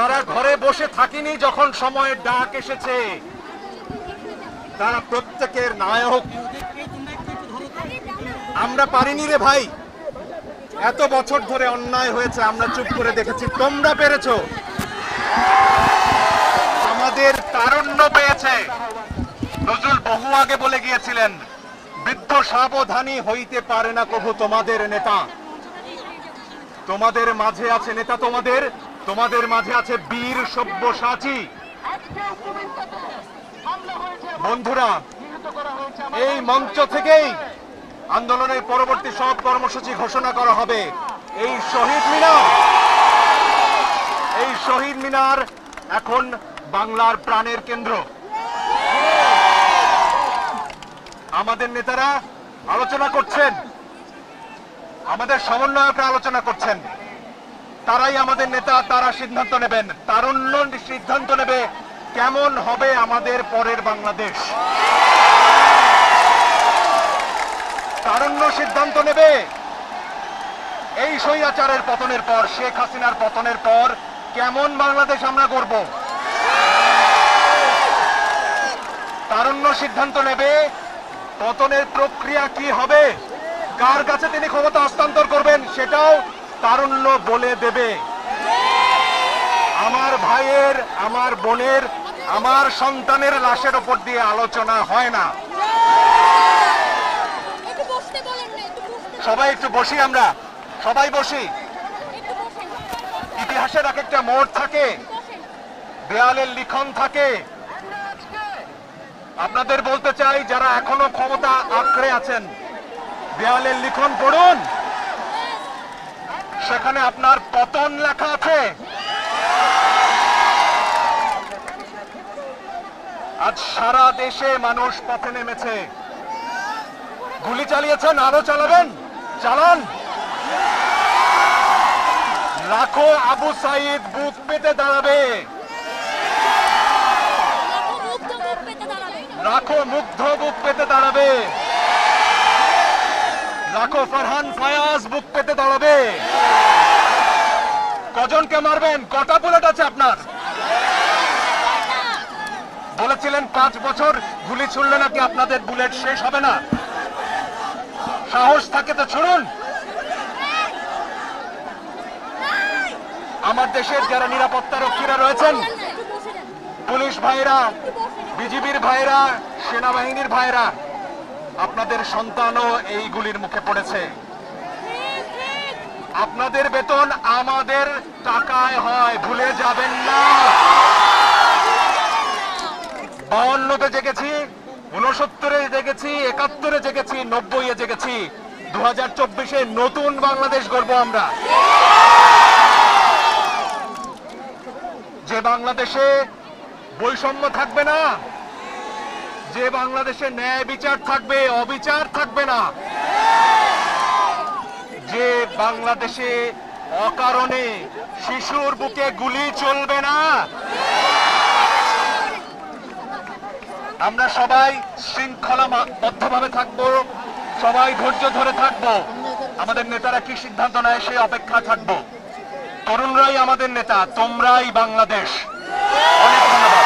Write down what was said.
যারা ঘরে বসে থাকিনি যখন সময়ের ডাক এসেছে, তারা প্রত্যেকের নায়ক। আমরা পারিনি রে ভাই, এত বছর ধরে অন্যায় হয়েছে, আমরা চুপ করে দেখেছি, তোমরা পেরেছো। আমাদের তারুণ্য পেয়েছে। নজরুল বহু আগে বলে গিয়েছিলেন, বৃদ্ধ সাবধানী হইতে পারে না কভু তোমাদের নেতা। তোমাদের মাঝে আছে নেতা, তোমাদের মাঝে আছে বীর সব্যসাচী। বন্ধুরা, এই মঞ্চ থেকেই আন্দোলনের পরবর্তী সব কর্মসূচি ঘোষণা করা হবে। এই শহীদ মিনার এখন বাংলার প্রাণের কেন্দ্র। আমাদের নেতারা আলোচনা করছেন, আমাদের সমন্বয়করা আলোচনা করছেন, তারাই আমাদের নেতা, তারা সিদ্ধান্ত নেবেন। তারুণ্য সিদ্ধান্ত নেবে কেমন হবে আমাদের পরের বাংলাদেশ। তারুণ্য সিদ্ধান্ত নেবে এই স্বৈরাচারের পতনের পর, শেখ হাসিনার পতনের পর কেমন বাংলাদেশ আমরা গড়ব। তারুণ্য সিদ্ধান্ত নেবে পতনের প্রক্রিয়া কি হবে, কার কাছে তিনি ক্ষমতা হস্তান্তর করবেন, সেটাও তারুণ্য বলে দেবে। আমার ভাইয়ের, আমার বোনের, আমার সন্তানের লাশের ওপর দিয়ে আলোচনা হয় না। সবাই একটু বসি, আমরা সবাই বসি। ইতিহাসের এক একটা মোড় থাকে, দেয়ালের লিখন থাকে। আপনাদের বলতে চাই, যারা এখনো ক্ষমতা আঁকড়ে আছেন, দেয়ালের লিখন পড়ুন, সেখানে আপনার পতন লেখা আছে। আজ সারা দেশে মানুষ পথে নেমেছে। গুলি চালিয়েছেন, আরো চালাবেন, চালান। লাখো আবু সাইদ বুক পেতে দাঁড়াবে, লাখো মুগ্ধ বুক পেতে দাঁড়াবে, লাখো ফারহান ফায়াজ বুক পেতে দাঁড়াবে। কজনকে মারবেন? কটা বুলেট আছে আপনার? বলেছিলেন 5 বছর গুলি ছুড়লে নাকি আপনাদের বুলেট শেষ হবে না। সাহস থাকে তো ছুড়ুন। আমার দেশের যারা নিরাপত্তা রক্ষীরা রয়েছেন, পুলিশ ভাইরা, বিজিবির ভাইরা, সেনাবাহিনীর ভাইরা, আপনাদের সন্তানও এই গুলির মুখে পড়েছে। আপনাদের বেতন আমাদের টাকায় হয়, ভুলে যাবেন না। 52-তে জেগেছি, 69-এ জেগেছি, 71-এ জেগেছি, 90-এ জেগেছি। 2024-এ নতুন বাংলাদেশ গড়ব আমরা। যে বাংলাদেশে বৈষম্য থাকবে না, যে বাংলাদেশে ন্যায় বিচার থাকবে, অবিচার থাকবে না, যে বাংলাদেশে অকারণে শিশুর বুকে গুলি চলবে না। আমরা সবাই শৃঙ্খলাবদ্ধভাবে থাকবো, সবাই ধৈর্য ধরে থাকবো। আমাদের নেতারা কি সিদ্ধান্ত নেয় সেই অপেক্ষা থাকবো। তরুণরাই আমাদের নেতা, তোমরাই বাংলাদেশ। অনেক ধন্যবাদ।